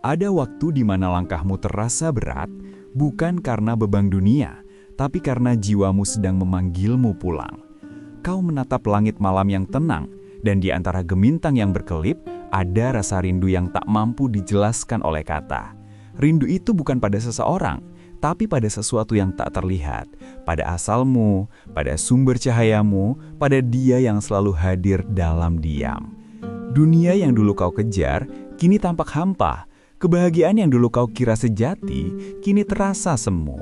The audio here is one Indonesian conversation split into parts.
Ada waktu di mana langkahmu terasa berat, bukan karena beban dunia, tapi karena jiwamu sedang memanggilmu pulang. Kau menatap langit malam yang tenang, dan di antara gemintang yang berkelip, ada rasa rindu yang tak mampu dijelaskan oleh kata. Rindu itu bukan pada seseorang, tapi pada sesuatu yang tak terlihat, pada asalmu, pada sumber cahayamu, pada Dia yang selalu hadir dalam diam. Dunia yang dulu kau kejar, kini tampak hampa. Kebahagiaan yang dulu kau kira sejati, kini terasa semu.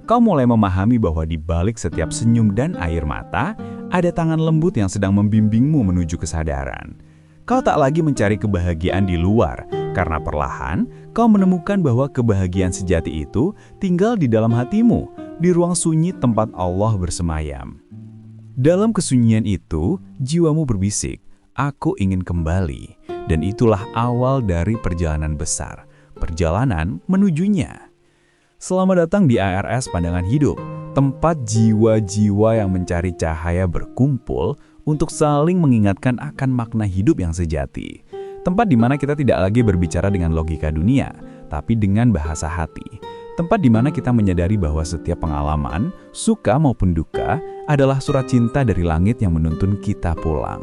Kau mulai memahami bahwa di balik setiap senyum dan air mata, ada tangan lembut yang sedang membimbingmu menuju kesadaran. Kau tak lagi mencari kebahagiaan di luar, karena perlahan kau menemukan bahwa kebahagiaan sejati itu tinggal di dalam hatimu, di ruang sunyi tempat Allah bersemayam. Dalam kesunyian itu, jiwamu berbisik, "Aku ingin kembali." Dan itulah awal dari perjalanan besar, perjalanan menujunya. Selamat datang di ARS Pandangan Hidup, tempat jiwa-jiwa yang mencari cahaya berkumpul untuk saling mengingatkan akan makna hidup yang sejati. Tempat di mana kita tidak lagi berbicara dengan logika dunia, tapi dengan bahasa hati. Tempat di mana kita menyadari bahwa setiap pengalaman, suka maupun duka, adalah surat cinta dari langit yang menuntun kita pulang.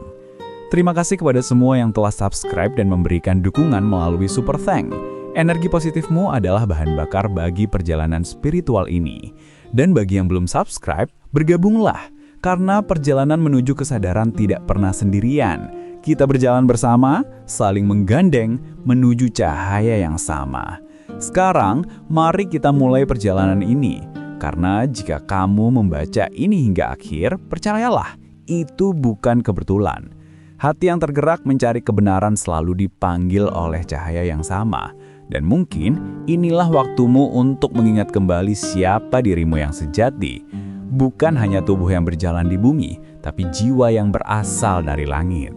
Terima kasih kepada semua yang telah subscribe dan memberikan dukungan melalui Super Thank. Energi positifmu adalah bahan bakar bagi perjalanan spiritual ini. Dan bagi yang belum subscribe, bergabunglah. Karena perjalanan menuju kesadaran tidak pernah sendirian. Kita berjalan bersama, saling menggandeng, menuju cahaya yang sama. Sekarang, mari kita mulai perjalanan ini. Karena jika kamu membaca ini hingga akhir, percayalah, itu bukan kebetulan. Hati yang tergerak mencari kebenaran selalu dipanggil oleh cahaya yang sama. Dan mungkin inilah waktumu untuk mengingat kembali siapa dirimu yang sejati. Bukan hanya tubuh yang berjalan di bumi, tapi jiwa yang berasal dari langit.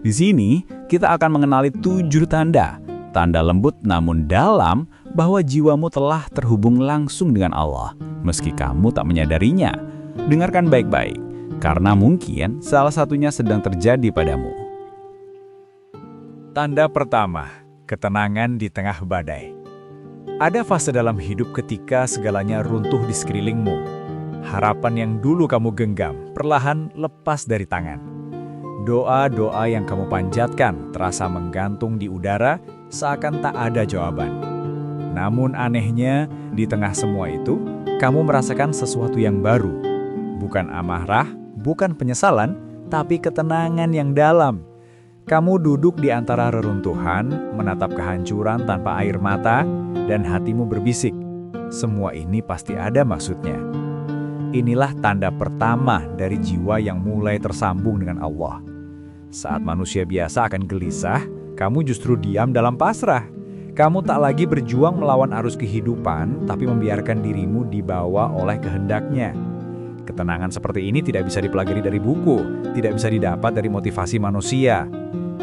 Di sini, kita akan mengenali 7 tanda. Tanda lembut namun dalam bahwa jiwamu telah terhubung langsung dengan Allah. Meski kamu tak menyadarinya. Dengarkan baik-baik. Karena mungkin salah satunya sedang terjadi padamu. Tanda pertama, ketenangan di tengah badai. Ada fase dalam hidup ketika segalanya runtuh di sekelilingmu. Harapan yang dulu kamu genggam perlahan lepas dari tangan. Doa-doa yang kamu panjatkan terasa menggantung di udara seakan tak ada jawaban. Namun anehnya, di tengah semua itu, kamu merasakan sesuatu yang baru. Bukan amarah, bukan penyesalan, tapi ketenangan yang dalam. Kamu duduk di antara reruntuhan, menatap kehancuran tanpa air mata, dan hatimu berbisik, semua ini pasti ada maksudnya. Inilah tanda pertama dari jiwa yang mulai tersambung dengan Allah. Saat manusia biasa akan gelisah, kamu justru diam dalam pasrah. Kamu tak lagi berjuang melawan arus kehidupan, tapi membiarkan dirimu dibawa oleh kehendaknya. Ketenangan seperti ini tidak bisa dipelajari dari buku, tidak bisa didapat dari motivasi manusia.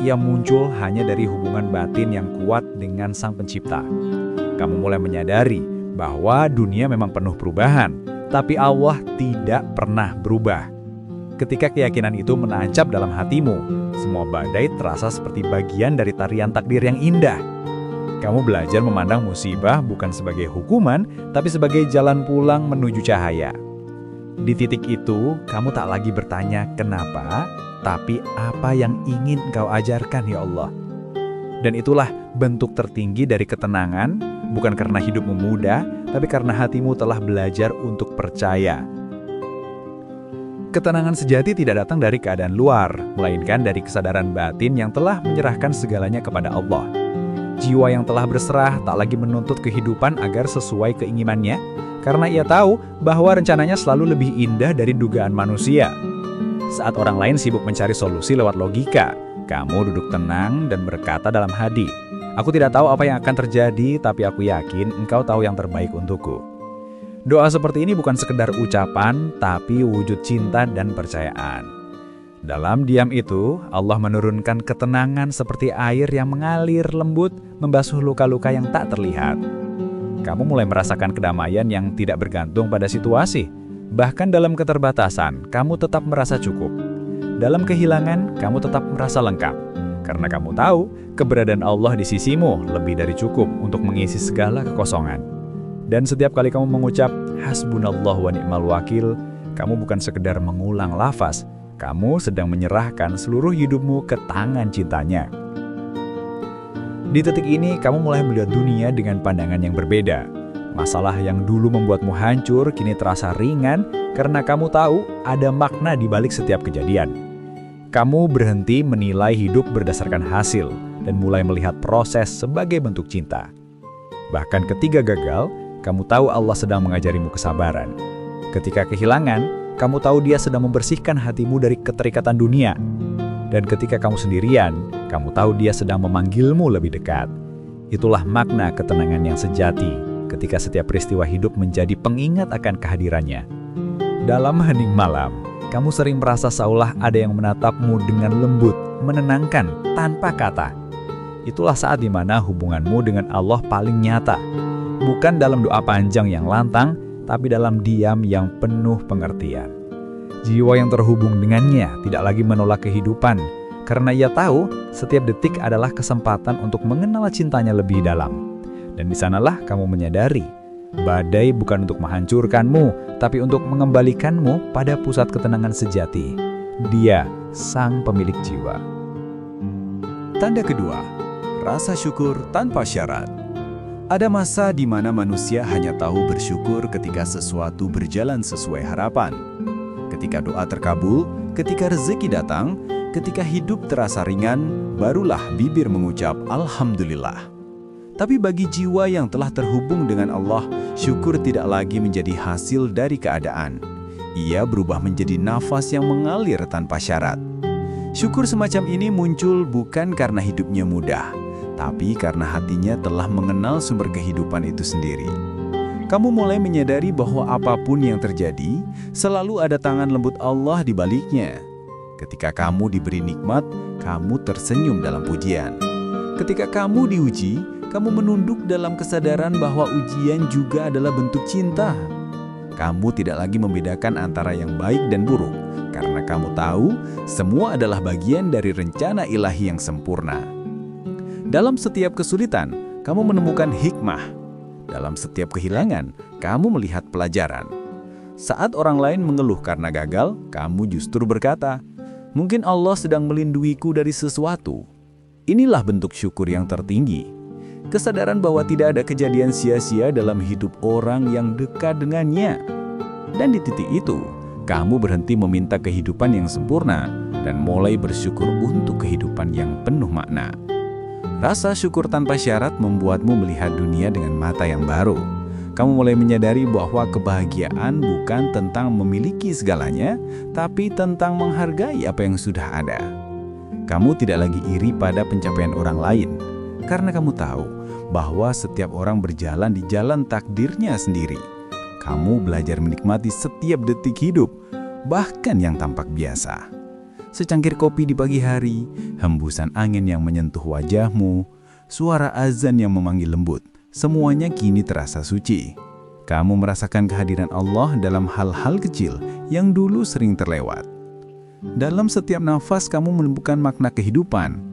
Ia muncul hanya dari hubungan batin yang kuat dengan Sang Pencipta. Kamu mulai menyadari bahwa dunia memang penuh perubahan, tapi Allah tidak pernah berubah. Ketika keyakinan itu menancap dalam hatimu, semua badai terasa seperti bagian dari tarian takdir yang indah. Kamu belajar memandang musibah bukan sebagai hukuman, tapi sebagai jalan pulang menuju cahaya. Di titik itu, kamu tak lagi bertanya kenapa, tapi apa yang ingin Engkau ajarkan ya Allah. Dan itulah bentuk tertinggi dari ketenangan, bukan karena hidupmu mudah, tapi karena hatimu telah belajar untuk percaya. Ketenangan sejati tidak datang dari keadaan luar, melainkan dari kesadaran batin yang telah menyerahkan segalanya kepada Allah. Jiwa yang telah berserah tak lagi menuntut kehidupan agar sesuai keinginannya, karena ia tahu bahwa rencananya selalu lebih indah dari dugaan manusia. Saat orang lain sibuk mencari solusi lewat logika, kamu duduk tenang dan berkata dalam hati, "Aku tidak tahu apa yang akan terjadi, tapi aku yakin Engkau tahu yang terbaik untukku." Doa seperti ini bukan sekedar ucapan, tapi wujud cinta dan percayaan. Dalam diam itu, Allah menurunkan ketenangan seperti air yang mengalir lembut, membasuh luka-luka yang tak terlihat. Kamu mulai merasakan kedamaian yang tidak bergantung pada situasi. Bahkan dalam keterbatasan, kamu tetap merasa cukup. Dalam kehilangan, kamu tetap merasa lengkap. Karena kamu tahu, keberadaan Allah di sisimu lebih dari cukup untuk mengisi segala kekosongan. Dan setiap kali kamu mengucap, Hasbunallah wa ni'mal wakil, kamu bukan sekedar mengulang lafaz, kamu sedang menyerahkan seluruh hidupmu ke tangan cintanya. Di titik ini, kamu mulai melihat dunia dengan pandangan yang berbeda. Masalah yang dulu membuatmu hancur, kini terasa ringan karena kamu tahu ada makna di balik setiap kejadian. Kamu berhenti menilai hidup berdasarkan hasil dan mulai melihat proses sebagai bentuk cinta. Bahkan ketika gagal, kamu tahu Allah sedang mengajarimu kesabaran. Ketika kehilangan, kamu tahu Dia sedang membersihkan hatimu dari keterikatan dunia. Dan ketika kamu sendirian, kamu tahu Dia sedang memanggilmu lebih dekat. Itulah makna ketenangan yang sejati ketika setiap peristiwa hidup menjadi pengingat akan kehadirannya. Dalam hening malam, kamu sering merasa seolah ada yang menatapmu dengan lembut, menenangkan, tanpa kata. Itulah saat di mana hubunganmu dengan Allah paling nyata. Bukan dalam doa panjang yang lantang, tapi dalam diam yang penuh pengertian. Jiwa yang terhubung dengannya tidak lagi menolak kehidupan, karena ia tahu setiap detik adalah kesempatan untuk mengenal cintanya lebih dalam. Dan di sanalah kamu menyadari, badai bukan untuk menghancurkanmu, tapi untuk mengembalikanmu pada pusat ketenangan sejati. Dia, sang pemilik jiwa. Tanda kedua, rasa syukur tanpa syarat. Ada masa di mana manusia hanya tahu bersyukur ketika sesuatu berjalan sesuai harapan. Ketika doa terkabul, ketika rezeki datang, ketika hidup terasa ringan, barulah bibir mengucap Alhamdulillah. Tapi bagi jiwa yang telah terhubung dengan Allah, syukur tidak lagi menjadi hasil dari keadaan. Ia berubah menjadi nafas yang mengalir tanpa syarat. Syukur semacam ini muncul bukan karena hidupnya mudah, tapi karena hatinya telah mengenal sumber kehidupan itu sendiri. Kamu mulai menyadari bahwa apapun yang terjadi, selalu ada tangan lembut Allah di baliknya. Ketika kamu diberi nikmat, kamu tersenyum dalam pujian. Ketika kamu diuji, kamu menunduk dalam kesadaran bahwa ujian juga adalah bentuk cinta. Kamu tidak lagi membedakan antara yang baik dan buruk, karena kamu tahu semua adalah bagian dari rencana ilahi yang sempurna. Dalam setiap kesulitan, kamu menemukan hikmah. Dalam setiap kehilangan, kamu melihat pelajaran. Saat orang lain mengeluh karena gagal, kamu justru berkata, mungkin Allah sedang melindungiku dari sesuatu. Inilah bentuk syukur yang tertinggi. Kesadaran bahwa tidak ada kejadian sia-sia dalam hidup orang yang dekat dengannya. Dan di titik itu, kamu berhenti meminta kehidupan yang sempurna dan mulai bersyukur untuk kehidupan yang penuh makna. Rasa syukur tanpa syarat membuatmu melihat dunia dengan mata yang baru. Kamu mulai menyadari bahwa kebahagiaan bukan tentang memiliki segalanya, tapi tentang menghargai apa yang sudah ada. Kamu tidak lagi iri pada pencapaian orang lain, karena kamu tahu bahwa setiap orang berjalan di jalan takdirnya sendiri. Kamu belajar menikmati setiap detik hidup, bahkan yang tampak biasa. Secangkir kopi di pagi hari, hembusan angin yang menyentuh wajahmu, suara azan yang memanggil lembut, semuanya kini terasa suci. Kamu merasakan kehadiran Allah dalam hal-hal kecil yang dulu sering terlewat. Dalam setiap nafas kamu menemukan makna kehidupan.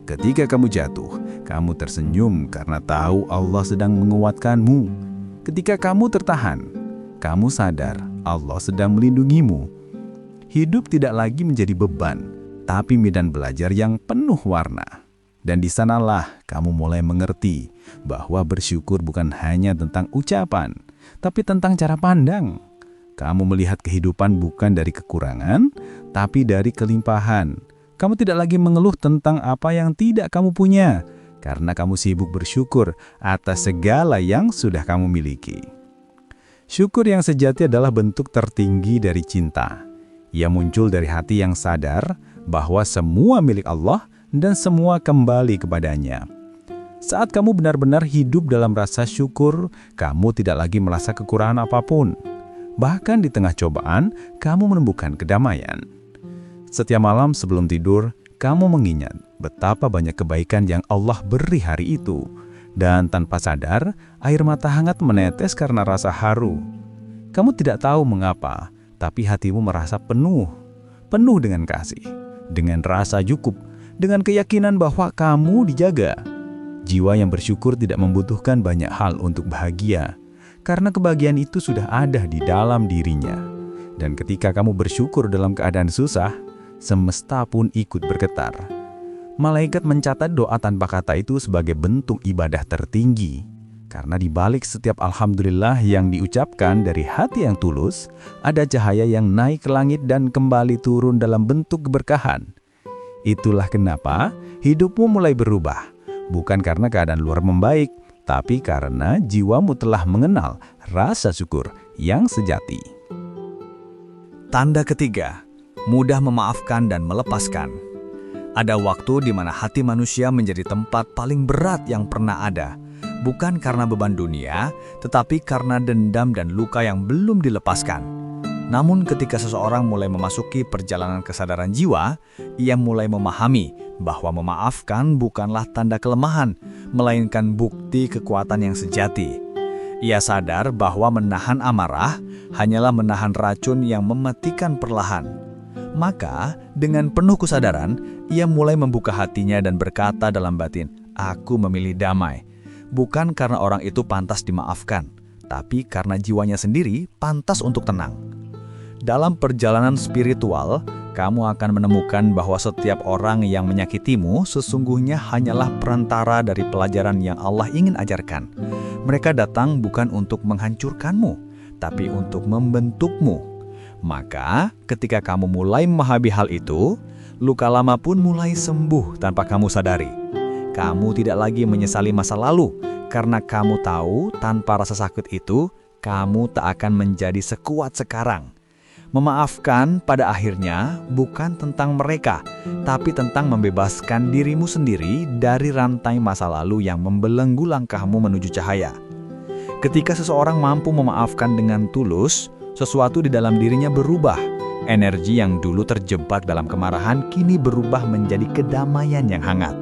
Ketika kamu jatuh, kamu tersenyum karena tahu Allah sedang menguatkanmu. Ketika kamu tertahan, kamu sadar Allah sedang melindungimu. Hidup tidak lagi menjadi beban, tapi medan belajar yang penuh warna. Dan di sanalah kamu mulai mengerti bahwa bersyukur bukan hanya tentang ucapan, tapi tentang cara pandang. Kamu melihat kehidupan bukan dari kekurangan, tapi dari kelimpahan. Kamu tidak lagi mengeluh tentang apa yang tidak kamu punya, karena kamu sibuk bersyukur atas segala yang sudah kamu miliki. Syukur yang sejati adalah bentuk tertinggi dari cinta. Ia muncul dari hati yang sadar bahwa semua milik Allah dan semua kembali kepadanya. Saat kamu benar-benar hidup dalam rasa syukur, kamu tidak lagi merasa kekurangan apapun. Bahkan di tengah cobaan, kamu menemukan kedamaian. Setiap malam sebelum tidur, kamu mengingat betapa banyak kebaikan yang Allah beri hari itu. Dan tanpa sadar, air mata hangat menetes karena rasa haru. Kamu tidak tahu mengapa, tapi hatimu merasa penuh dengan kasih, dengan rasa cukup, dengan keyakinan bahwa kamu dijaga. Jiwa yang bersyukur tidak membutuhkan banyak hal untuk bahagia, karena kebahagiaan itu sudah ada di dalam dirinya. Dan ketika kamu bersyukur dalam keadaan susah, semesta pun ikut bergetar. Malaikat mencatat doa tanpa kata itu sebagai bentuk ibadah tertinggi. Karena di balik setiap alhamdulillah yang diucapkan dari hati yang tulus, ada cahaya yang naik ke langit dan kembali turun dalam bentuk keberkahan. Itulah kenapa hidupmu mulai berubah. Bukan karena keadaan luar membaik, tapi karena jiwamu telah mengenal rasa syukur yang sejati. Tanda ketiga, mudah memaafkan dan melepaskan. Ada waktu di mana hati manusia menjadi tempat paling berat yang pernah ada. Bukan karena beban dunia, tetapi karena dendam dan luka yang belum dilepaskan. Namun ketika seseorang mulai memasuki perjalanan kesadaran jiwa, ia mulai memahami bahwa memaafkan bukanlah tanda kelemahan, melainkan bukti kekuatan yang sejati. Ia sadar bahwa menahan amarah hanyalah menahan racun yang mematikan perlahan. Maka, dengan penuh kesadaran, ia mulai membuka hatinya dan berkata dalam batin, "Aku memilih damai." Bukan karena orang itu pantas dimaafkan, tapi karena jiwanya sendiri pantas untuk tenang. Dalam perjalanan spiritual, kamu akan menemukan bahwa setiap orang yang menyakitimu sesungguhnya hanyalah perantara dari pelajaran yang Allah ingin ajarkan. Mereka datang bukan untuk menghancurkanmu, tapi untuk membentukmu. Maka, ketika kamu mulai memahami hal itu, luka lama pun mulai sembuh tanpa kamu sadari. Kamu tidak lagi menyesali masa lalu, karena kamu tahu tanpa rasa sakit itu, kamu tak akan menjadi sekuat sekarang. Memaafkan pada akhirnya bukan tentang mereka, tapi tentang membebaskan dirimu sendiri dari rantai masa lalu yang membelenggu langkahmu menuju cahaya. Ketika seseorang mampu memaafkan dengan tulus, sesuatu di dalam dirinya berubah. Energi yang dulu terjebak dalam kemarahan kini berubah menjadi kedamaian yang hangat.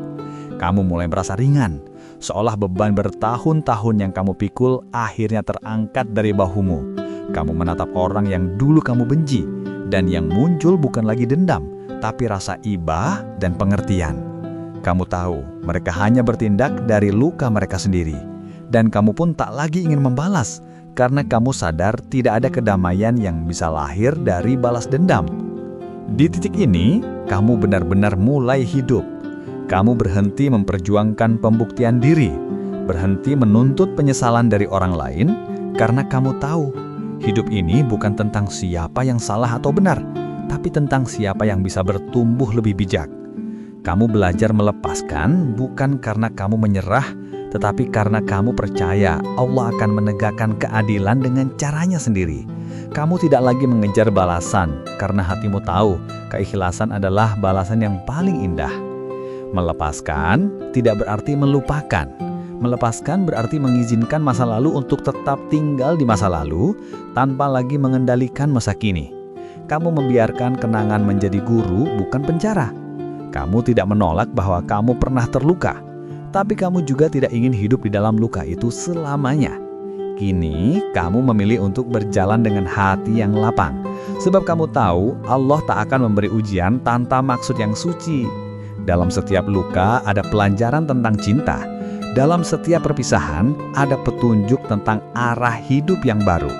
Kamu mulai merasa ringan, seolah beban bertahun-tahun yang kamu pikul akhirnya terangkat dari bahumu. Kamu menatap orang yang dulu kamu benci, dan yang muncul bukan lagi dendam, tapi rasa iba dan pengertian. Kamu tahu, mereka hanya bertindak dari luka mereka sendiri, dan kamu pun tak lagi ingin membalas, karena kamu sadar tidak ada kedamaian yang bisa lahir dari balas dendam. Di titik ini, kamu benar-benar mulai hidup. Kamu berhenti memperjuangkan pembuktian diri, berhenti menuntut penyesalan dari orang lain, karena kamu tahu, hidup ini bukan tentang siapa yang salah atau benar, tapi tentang siapa yang bisa bertumbuh lebih bijak. Kamu belajar melepaskan bukan karena kamu menyerah, tetapi karena kamu percaya Allah akan menegakkan keadilan dengan caranya sendiri. Kamu tidak lagi mengejar balasan, karena hatimu tahu keikhlasan adalah balasan yang paling indah. Melepaskan tidak berarti melupakan. Melepaskan berarti mengizinkan masa lalu untuk tetap tinggal di masa lalu tanpa lagi mengendalikan masa kini. Kamu membiarkan kenangan menjadi guru, bukan penjara. Kamu tidak menolak bahwa kamu pernah terluka, tapi kamu juga tidak ingin hidup di dalam luka itu selamanya. Kini, kamu memilih untuk berjalan dengan hati yang lapang, sebab kamu tahu Allah tak akan memberi ujian tanpa maksud yang suci. Dalam setiap luka ada pelajaran tentang cinta. Dalam setiap perpisahan, ada petunjuk tentang arah hidup yang baru.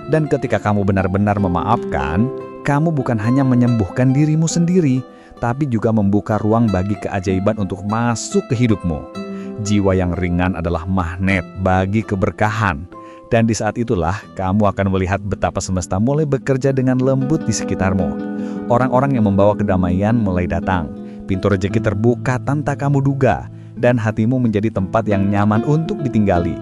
Dan ketika kamu benar-benar memaafkan, kamu bukan hanya menyembuhkan dirimu sendiri, tapi juga membuka ruang bagi keajaiban untuk masuk ke hidupmu. Jiwa yang ringan adalah magnet bagi keberkahan. Dan di saat itulah, kamu akan melihat betapa semesta mulai bekerja dengan lembut di sekitarmu. Orang-orang yang membawa kedamaian mulai datang. Pintu rezeki terbuka tanpa kamu duga. Dan hatimu menjadi tempat yang nyaman untuk ditinggali.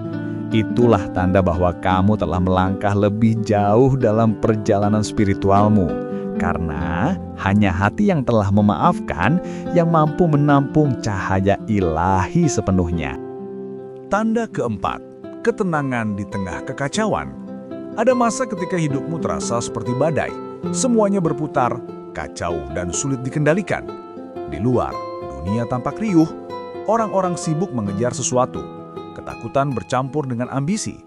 Itulah tanda bahwa kamu telah melangkah lebih jauh dalam perjalanan spiritualmu. Karena hanya hati yang telah memaafkan yang mampu menampung cahaya ilahi sepenuhnya. Tanda keempat, ketenangan di tengah kekacauan. Ada masa ketika hidupmu terasa seperti badai. Semuanya berputar, kacau dan sulit dikendalikan. Di luar, dunia tampak riuh. Orang-orang sibuk mengejar sesuatu, ketakutan bercampur dengan ambisi,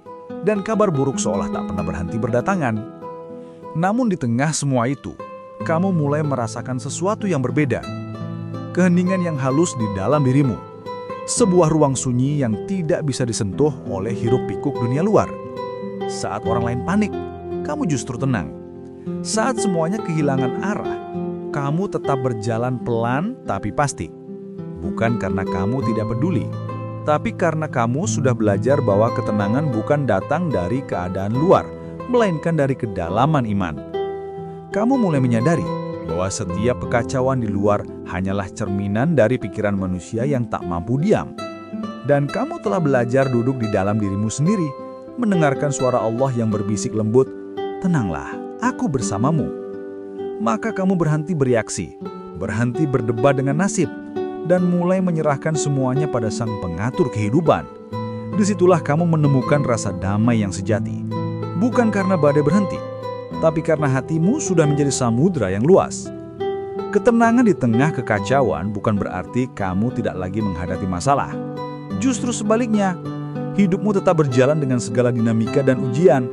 dan kabar buruk seolah tak pernah berhenti berdatangan. Namun di tengah semua itu, kamu mulai merasakan sesuatu yang berbeda. keheningan yang halus di dalam dirimu. Sebuah ruang sunyi yang tidak bisa disentuh oleh hiruk-pikuk dunia luar. Saat orang lain panik, kamu justru tenang. Saat semuanya kehilangan arah, kamu tetap berjalan pelan tapi pasti. Bukan karena kamu tidak peduli, tapi karena kamu sudah belajar bahwa ketenangan bukan datang dari keadaan luar, melainkan dari kedalaman iman. Kamu mulai menyadari bahwa setiap kekacauan di luar hanyalah cerminan dari pikiran manusia yang tak mampu diam. Dan kamu telah belajar duduk di dalam dirimu sendiri, mendengarkan suara Allah yang berbisik lembut, "Tenanglah, aku bersamamu." Maka kamu berhenti bereaksi, berhenti berdebat dengan nasib, dan mulai menyerahkan semuanya pada Sang Pengatur kehidupan. Disitulah kamu menemukan rasa damai yang sejati. Bukan karena badai berhenti, tapi karena hatimu sudah menjadi samudra yang luas. Ketenangan di tengah kekacauan bukan berarti kamu tidak lagi menghadapi masalah. Justru sebaliknya, hidupmu tetap berjalan dengan segala dinamika dan ujian,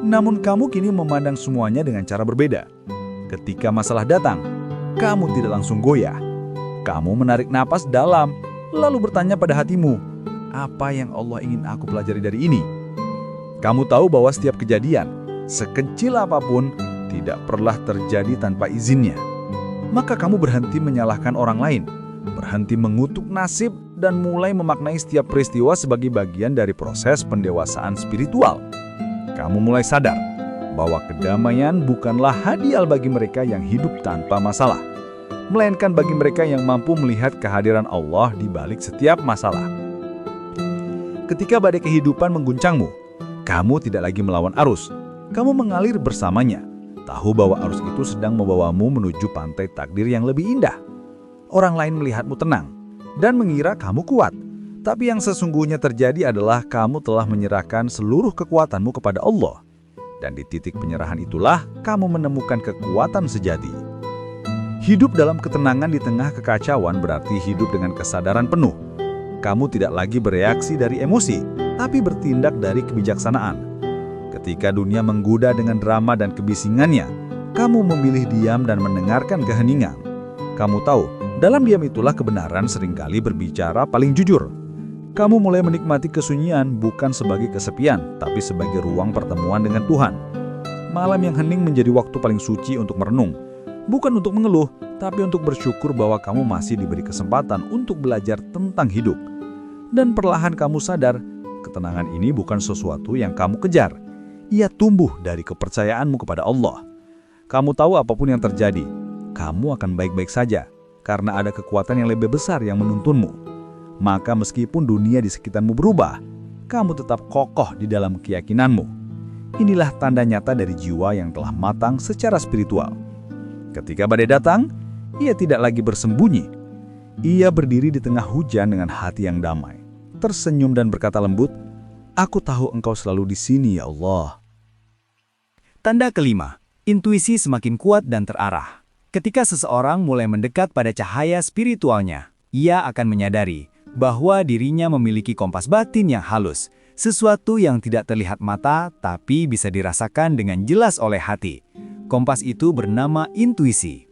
namun kamu kini memandang semuanya dengan cara berbeda. Ketika masalah datang, kamu tidak langsung goyah. Kamu menarik napas dalam, lalu bertanya pada hatimu, apa yang Allah ingin aku pelajari dari ini? Kamu tahu bahwa setiap kejadian, sekecil apapun, tidak pernah terjadi tanpa izinnya. Maka kamu berhenti menyalahkan orang lain, berhenti mengutuk nasib, dan mulai memaknai setiap peristiwa sebagai bagian dari proses pendewasaan spiritual. Kamu mulai sadar bahwa kedamaian bukanlah hadiah bagi mereka yang hidup tanpa masalah, melainkan bagi mereka yang mampu melihat kehadiran Allah di balik setiap masalah. Ketika badai kehidupan mengguncangmu, kamu tidak lagi melawan arus. Kamu mengalir bersamanya, tahu bahwa arus itu sedang membawamu menuju pantai takdir yang lebih indah. Orang lain melihatmu tenang dan mengira kamu kuat, tapi yang sesungguhnya terjadi adalah kamu telah menyerahkan seluruh kekuatanmu kepada Allah. Dan di titik penyerahan itulah kamu menemukan kekuatan sejati. Hidup dalam ketenangan di tengah kekacauan berarti hidup dengan kesadaran penuh. Kamu tidak lagi bereaksi dari emosi, tapi bertindak dari kebijaksanaan. Ketika dunia menggoda dengan drama dan kebisingannya, kamu memilih diam dan mendengarkan keheningan. Kamu tahu, dalam diam itulah kebenaran seringkali berbicara paling jujur. Kamu mulai menikmati kesunyian bukan sebagai kesepian, tapi sebagai ruang pertemuan dengan Tuhan. Malam yang hening menjadi waktu paling suci untuk merenung. Bukan untuk mengeluh, tapi untuk bersyukur bahwa kamu masih diberi kesempatan untuk belajar tentang hidup. Dan perlahan kamu sadar, ketenangan ini bukan sesuatu yang kamu kejar. Ia tumbuh dari kepercayaanmu kepada Allah. Kamu tahu apapun yang terjadi, kamu akan baik-baik saja, karena ada kekuatan yang lebih besar yang menuntunmu. Maka meskipun dunia di sekitarmu berubah, kamu tetap kokoh di dalam keyakinanmu. Inilah tanda nyata dari jiwa yang telah matang secara spiritual. Ketika badai datang, ia tidak lagi bersembunyi. Ia berdiri di tengah hujan dengan hati yang damai, tersenyum dan berkata lembut, "Aku tahu Engkau selalu di sini, ya Allah." Tanda kelima, intuisi semakin kuat dan terarah. Ketika seseorang mulai mendekat pada cahaya spiritualnya, ia akan menyadari bahwa dirinya memiliki kompas batin yang halus, sesuatu yang tidak terlihat mata tapi bisa dirasakan dengan jelas oleh hati. Kompas itu bernama intuisi.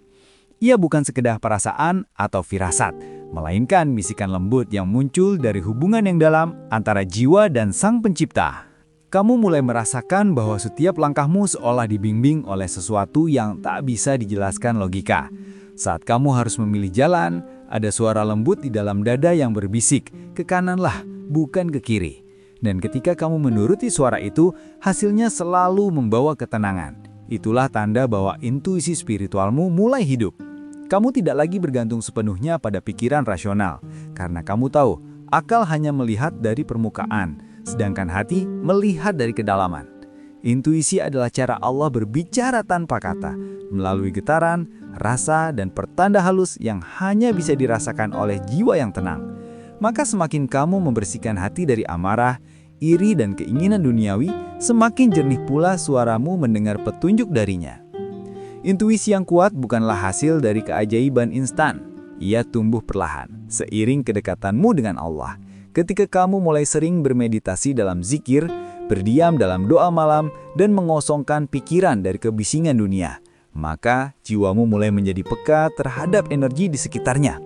Ia bukan sekedar perasaan atau firasat, melainkan bisikan lembut yang muncul dari hubungan yang dalam antara jiwa dan Sang Pencipta. Kamu mulai merasakan bahwa setiap langkahmu seolah dibimbing oleh sesuatu yang tak bisa dijelaskan logika. Saat kamu harus memilih jalan, ada suara lembut di dalam dada yang berbisik, ke kananlah, bukan ke kiri. Dan ketika kamu menuruti suara itu, hasilnya selalu membawa ketenangan. Itulah tanda bahwa intuisi spiritualmu mulai hidup. Kamu tidak lagi bergantung sepenuhnya pada pikiran rasional, karena kamu tahu, akal hanya melihat dari permukaan, sedangkan hati melihat dari kedalaman. Intuisi adalah cara Allah berbicara tanpa kata, melalui getaran, rasa, dan pertanda halus yang hanya bisa dirasakan oleh jiwa yang tenang. Maka semakin kamu membersihkan hati dari amarah, iri, dan keinginan duniawi, semakin jernih pula suaramu mendengar petunjuk darinya. Intuisi yang kuat bukanlah hasil dari keajaiban instan. Ia tumbuh perlahan, seiring kedekatanmu dengan Allah. Ketika kamu mulai sering bermeditasi dalam zikir, berdiam dalam doa malam, dan mengosongkan pikiran dari kebisingan dunia, maka jiwamu mulai menjadi peka terhadap energi di sekitarnya.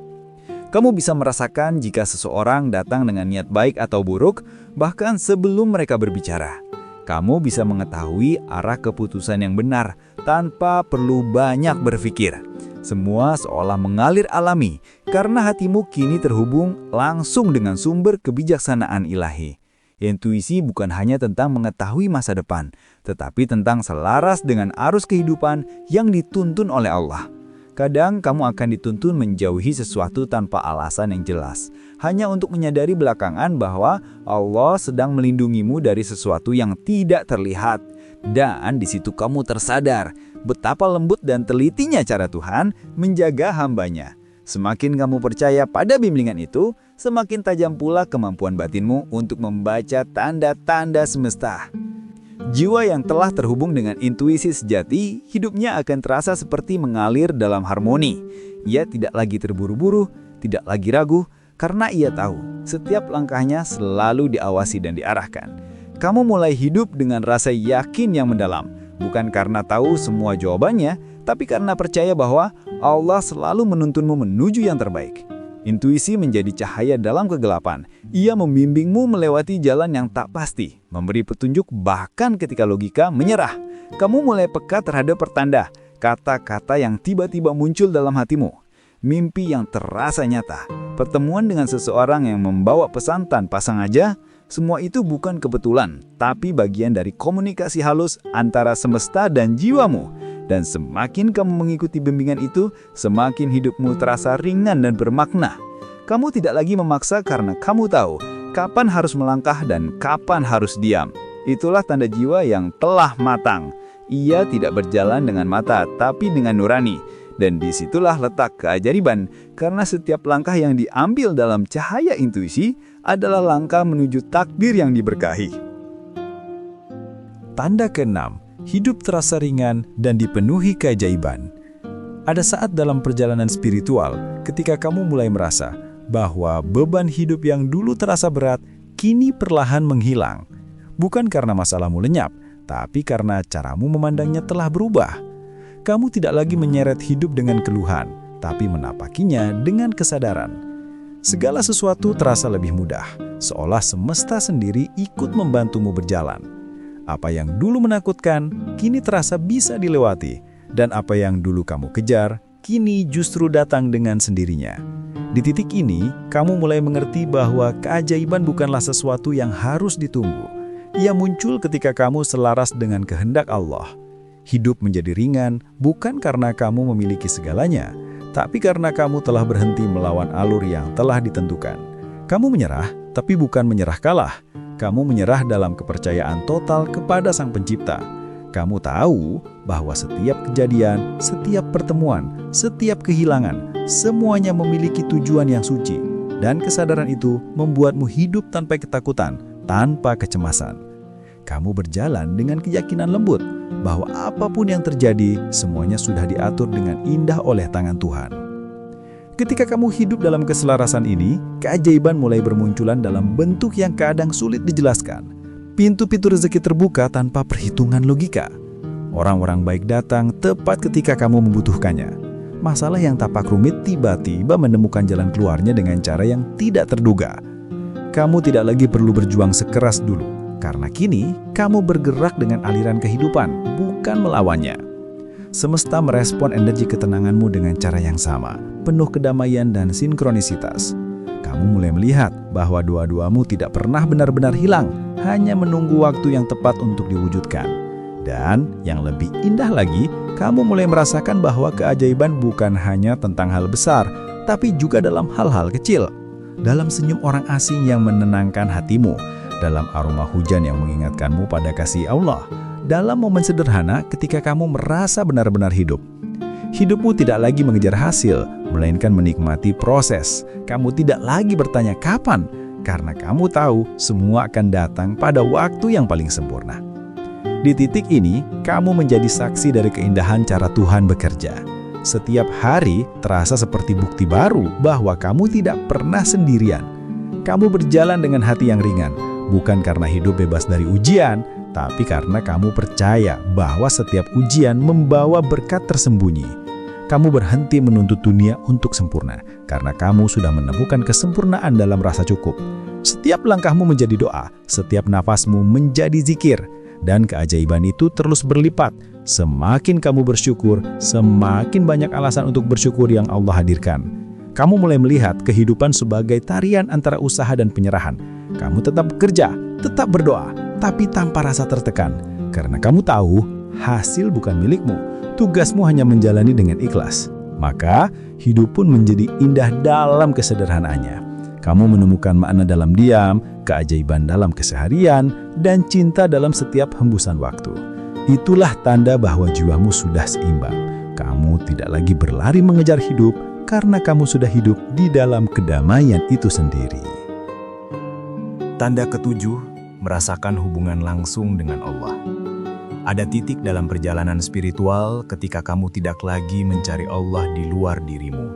Kamu bisa merasakan jika seseorang datang dengan niat baik atau buruk, bahkan sebelum mereka berbicara. Kamu bisa mengetahui arah keputusan yang benar tanpa perlu banyak berpikir. Semua seolah mengalir alami karena hatimu kini terhubung langsung dengan sumber kebijaksanaan ilahi. Intuisi bukan hanya tentang mengetahui masa depan, tetapi tentang selaras dengan arus kehidupan yang dituntun oleh Allah. Kadang kamu akan dituntun menjauhi sesuatu tanpa alasan yang jelas, hanya untuk menyadari belakangan bahwa Allah sedang melindungimu dari sesuatu yang tidak terlihat. Dan di situ kamu tersadar betapa lembut dan telitinya cara Tuhan menjaga hambanya. Semakin kamu percaya pada bimbingan itu, semakin tajam pula kemampuan batinmu untuk membaca tanda-tanda semesta. Jiwa yang telah terhubung dengan intuisi sejati, hidupnya akan terasa seperti mengalir dalam harmoni. Ia tidak lagi terburu-buru, tidak lagi ragu, karena ia tahu setiap langkahnya selalu diawasi dan diarahkan. Kamu mulai hidup dengan rasa yakin yang mendalam, bukan karena tahu semua jawabannya, tapi karena percaya bahwa Allah selalu menuntunmu menuju yang terbaik. Intuisi menjadi cahaya dalam kegelapan. Ia membimbingmu melewati jalan yang tak pasti, memberi petunjuk bahkan ketika logika menyerah. Kamu mulai peka terhadap pertanda, kata-kata yang tiba-tiba muncul dalam hatimu, mimpi yang terasa nyata, pertemuan dengan seseorang yang membawa pesan tanpa sengaja. Semua itu bukan kebetulan, tapi bagian dari komunikasi halus antara semesta dan jiwamu. Dan semakin kamu mengikuti bimbingan itu, semakin hidupmu terasa ringan dan bermakna. Kamu tidak lagi memaksa karena kamu tahu kapan harus melangkah dan kapan harus diam. Itulah tanda jiwa yang telah matang. Ia tidak berjalan dengan mata, tapi dengan nurani. Dan disitulah letak keajaiban, karena setiap langkah yang diambil dalam cahaya intuisi adalah langkah menuju takdir yang diberkahi. Tanda ke-6, hidup terasa ringan dan dipenuhi keajaiban. Ada saat dalam perjalanan spiritual ketika kamu mulai merasa bahwa beban hidup yang dulu terasa berat kini perlahan menghilang. Bukan karena masalahmu lenyap, tapi karena caramu memandangnya telah berubah. Kamu tidak lagi menyeret hidup dengan keluhan, tapi menapakinya dengan kesadaran. Segala sesuatu terasa lebih mudah, seolah semesta sendiri ikut membantumu berjalan. Apa yang dulu menakutkan, kini terasa bisa dilewati. Dan apa yang dulu kamu kejar, kini justru datang dengan sendirinya. Di titik ini, kamu mulai mengerti bahwa keajaiban bukanlah sesuatu yang harus ditunggu. Ia muncul ketika kamu selaras dengan kehendak Allah. Hidup menjadi ringan bukan karena kamu memiliki segalanya, tapi karena kamu telah berhenti melawan alur yang telah ditentukan. Kamu menyerah, tapi bukan menyerah kalah. Kamu menyerah dalam kepercayaan total kepada Sang Pencipta. Kamu tahu bahwa setiap kejadian, setiap pertemuan, setiap kehilangan, semuanya memiliki tujuan yang suci. Dan kesadaran itu membuatmu hidup tanpa ketakutan, tanpa kecemasan. Kamu berjalan dengan keyakinan lembut bahwa apapun yang terjadi, semuanya sudah diatur dengan indah oleh tangan Tuhan. Ketika kamu hidup dalam keselarasan ini, keajaiban mulai bermunculan dalam bentuk yang kadang sulit dijelaskan. Pintu-pintu rezeki terbuka tanpa perhitungan logika. Orang-orang baik datang tepat ketika kamu membutuhkannya. Masalah yang tampak rumit tiba-tiba menemukan jalan keluarnya dengan cara yang tidak terduga. Kamu tidak lagi perlu berjuang sekeras dulu, karena kini kamu bergerak dengan aliran kehidupan, bukan melawannya. Semesta merespon energi ketenanganmu dengan cara yang sama, penuh kedamaian dan sinkronisitas. Kamu mulai melihat bahwa doa-doamu tidak pernah benar-benar hilang, hanya menunggu waktu yang tepat untuk diwujudkan. Dan yang lebih indah lagi, kamu mulai merasakan bahwa keajaiban bukan hanya tentang hal besar, tapi juga dalam hal-hal kecil. Dalam senyum orang asing yang menenangkan hatimu, dalam aroma hujan yang mengingatkanmu pada kasih Allah, dalam momen sederhana ketika kamu merasa benar-benar hidup. Hidupmu tidak lagi mengejar hasil, melainkan menikmati proses. Kamu tidak lagi bertanya kapan, karena kamu tahu semua akan datang pada waktu yang paling sempurna. Di titik ini, kamu menjadi saksi dari keindahan cara Tuhan bekerja. Setiap hari terasa seperti bukti baru bahwa kamu tidak pernah sendirian. Kamu berjalan dengan hati yang ringan, bukan karena hidup bebas dari ujian, tapi karena kamu percaya bahwa setiap ujian membawa berkat tersembunyi. kamu berhenti menuntut dunia untuk sempurna, karena kamu sudah menemukan kesempurnaan dalam rasa cukup. Setiap langkahmu menjadi doa, setiap nafasmu menjadi zikir, dan keajaiban itu terus berlipat. Semakin kamu bersyukur, semakin banyak alasan untuk bersyukur yang Allah hadirkan. Kamu mulai melihat kehidupan sebagai tarian antara usaha dan penyerahan. Kamu tetap bekerja, tetap berdoa, tapi tanpa rasa tertekan. Karena kamu tahu, hasil bukan milikmu. Tugasmu hanya menjalani dengan ikhlas. Maka, hidup pun menjadi indah dalam kesederhanaannya. Kamu menemukan makna dalam diam, keajaiban dalam keseharian, dan cinta dalam setiap hembusan waktu. Itulah tanda bahwa jiwamu sudah seimbang. Kamu tidak lagi berlari mengejar hidup, karena kamu sudah hidup di dalam kedamaian itu sendiri. Tanda ketujuh, merasakan hubungan langsung dengan Allah. Ada titik dalam perjalanan spiritual ketika kamu tidak lagi mencari Allah di luar dirimu,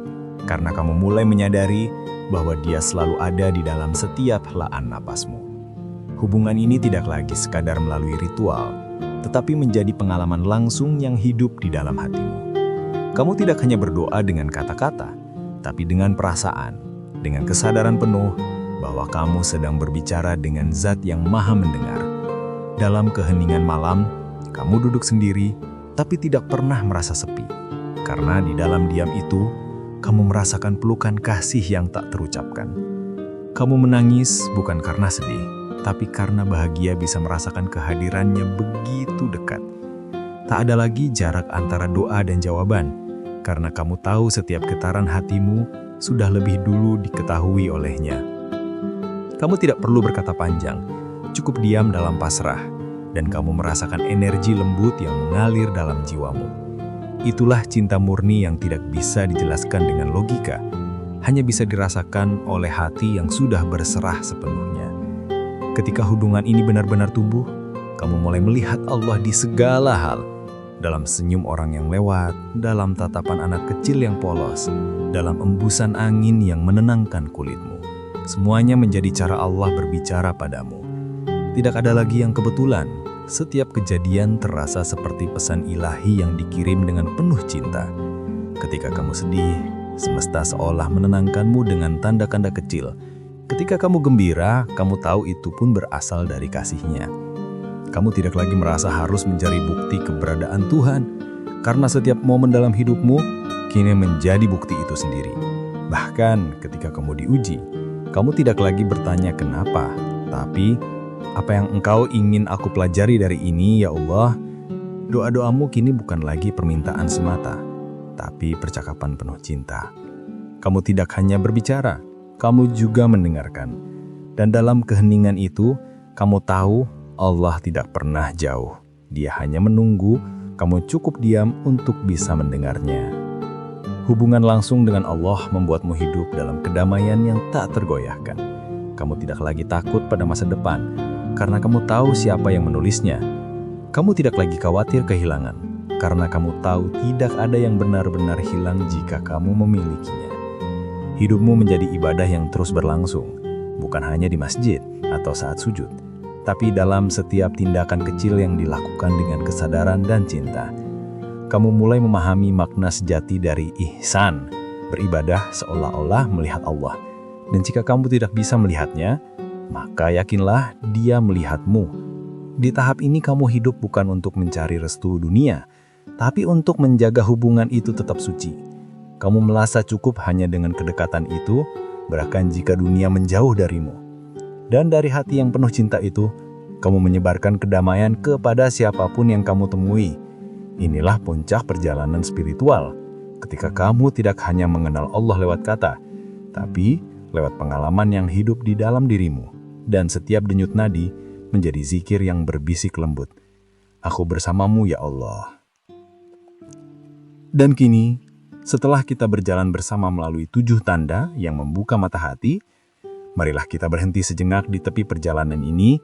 karena kamu mulai menyadari bahwa Dia selalu ada di dalam setiap helaan napasmu. Hubungan ini tidak lagi sekadar melalui ritual, tetapi menjadi pengalaman langsung yang hidup di dalam hatimu. Kamu tidak hanya berdoa dengan kata-kata, tapi dengan perasaan, dengan kesadaran penuh bahwa kamu sedang berbicara dengan Zat yang Maha Mendengar. Dalam keheningan malam, kamu duduk sendiri, tapi tidak pernah merasa sepi. Karena di dalam diam itu, kamu merasakan pelukan kasih yang tak terucapkan. Kamu menangis bukan karena sedih, tapi karena bahagia bisa merasakan kehadirannya begitu dekat. Tak ada lagi jarak antara doa dan jawaban, karena kamu tahu setiap getaran hatimu sudah lebih dulu diketahui olehnya. Kamu tidak perlu berkata panjang, cukup diam dalam pasrah, dan kamu merasakan energi lembut yang mengalir dalam jiwamu. Itulah cinta murni yang tidak bisa dijelaskan dengan logika, hanya bisa dirasakan oleh hati yang sudah berserah sepenuhnya. Ketika hubungan ini benar-benar tumbuh, kamu mulai melihat Allah di segala hal, dalam senyum orang yang lewat, dalam tatapan anak kecil yang polos, dalam embusan angin yang menenangkan kulitmu. Semuanya menjadi cara Allah berbicara padamu. Tidak ada lagi yang kebetulan. Setiap kejadian terasa seperti pesan ilahi yang dikirim dengan penuh cinta. Ketika kamu sedih, semesta seolah menenangkanmu dengan tanda-tanda kecil. Ketika kamu gembira, kamu tahu itu pun berasal dari kasih-Nya. Kamu tidak lagi merasa harus mencari bukti keberadaan Tuhan, karena setiap momen dalam hidupmu kini menjadi bukti itu sendiri. Bahkan ketika kamu diuji, kamu tidak lagi bertanya kenapa, tapi apa yang Engkau ingin aku pelajari dari ini, ya Allah? Doa-doamu kini bukan lagi permintaan semata, tapi percakapan penuh cinta. Kamu tidak hanya berbicara, kamu juga mendengarkan. Dan dalam keheningan itu, kamu tahu Allah tidak pernah jauh. Dia hanya menunggu kamu cukup diam untuk bisa mendengarnya. Hubungan langsung dengan Allah membuatmu hidup dalam kedamaian yang tak tergoyahkan. Kamu tidak lagi takut pada masa depan, karena kamu tahu siapa yang menulisnya. Kamu tidak lagi khawatir kehilangan, karena kamu tahu tidak ada yang benar-benar hilang jika kamu memilikinya. Hidupmu menjadi ibadah yang terus berlangsung, bukan hanya di masjid atau saat sujud, tapi dalam setiap tindakan kecil yang dilakukan dengan kesadaran dan cinta. Kamu mulai memahami makna sejati dari ihsan, beribadah seolah-olah melihat Allah. Dan jika kamu tidak bisa melihatnya, maka yakinlah Dia melihatmu. Di tahap ini kamu hidup bukan untuk mencari restu dunia, tapi untuk menjaga hubungan itu tetap suci. Kamu merasa cukup hanya dengan kedekatan itu, bahkan jika dunia menjauh darimu. Dan dari hati yang penuh cinta itu, kamu menyebarkan kedamaian kepada siapapun yang kamu temui. Inilah puncak perjalanan spiritual, ketika kamu tidak hanya mengenal Allah lewat kata, tapi lewat pengalaman yang hidup di dalam dirimu. Dan setiap denyut nadi menjadi zikir yang berbisik lembut. Aku bersamamu ya Allah. Dan kini, setelah kita berjalan bersama melalui 7 tanda yang membuka mata hati, marilah kita berhenti sejenak di tepi perjalanan ini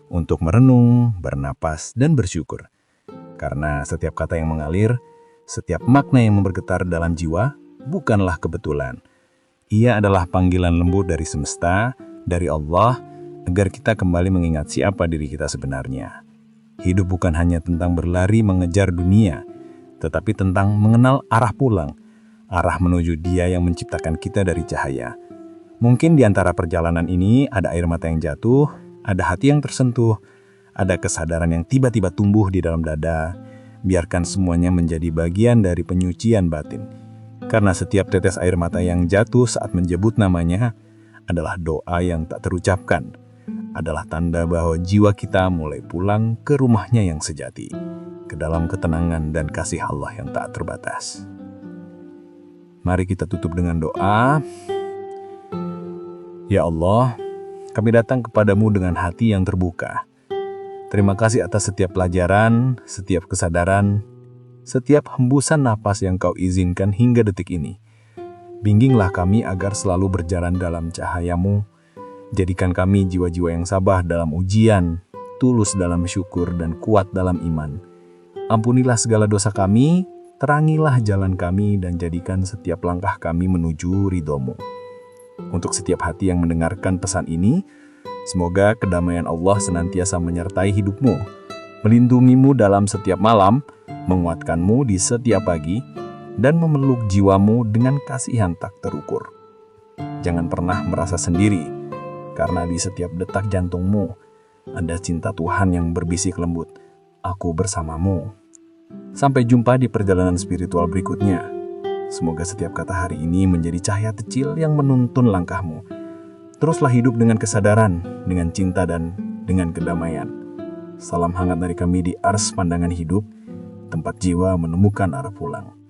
untuk merenung, bernapas, dan bersyukur. Karena setiap kata yang mengalir, setiap makna yang bergetar dalam jiwa, bukanlah kebetulan. Ia adalah panggilan lembut dari semesta, dari Allah, agar kita kembali mengingat siapa diri kita sebenarnya. Hidup bukan hanya tentang berlari mengejar dunia, tetapi tentang mengenal arah pulang, arah menuju Dia yang menciptakan kita dari cahaya. Mungkin di antara perjalanan ini ada air mata yang jatuh, ada hati yang tersentuh, ada kesadaran yang tiba-tiba tumbuh di dalam dada. Biarkan semuanya menjadi bagian dari penyucian batin. Karena setiap tetes air mata yang jatuh saat menyebut namanya adalah doa yang tak terucapkan, adalah tanda bahwa jiwa kita mulai pulang ke rumahnya yang sejati, ke dalam ketenangan dan kasih Allah yang tak terbatas. Mari kita tutup dengan doa. Ya Allah, kami datang kepadamu dengan hati yang terbuka. Terima kasih atas setiap pelajaran, setiap kesadaran, setiap hembusan napas yang Kau izinkan hingga detik ini. Bimbinglah kami agar selalu berjalan dalam cahaya-Mu. Jadikan kami jiwa-jiwa yang sabar dalam ujian, tulus dalam syukur, dan kuat dalam iman. Ampunilah segala dosa kami, terangilah jalan kami, dan jadikan setiap langkah kami menuju ridho-Mu. Untuk setiap hati yang mendengarkan pesan ini, semoga kedamaian Allah senantiasa menyertai hidup-Mu, melindungi-Mu dalam setiap malam, menguatkan-Mu di setiap pagi, dan memeluk jiwa-Mu dengan kasihan tak terukur. Jangan pernah merasa sendiri, karena di setiap detak jantungmu ada cinta Tuhan yang berbisik lembut, "Aku bersamamu." Sampai jumpa di perjalanan spiritual berikutnya. Semoga setiap kata hari ini menjadi cahaya kecil yang menuntun langkahmu. Teruslah hidup dengan kesadaran, dengan cinta, dan dengan kedamaian. Salam hangat dari kami di Ars Pandangan Hidup, tempat jiwa menemukan arah pulang.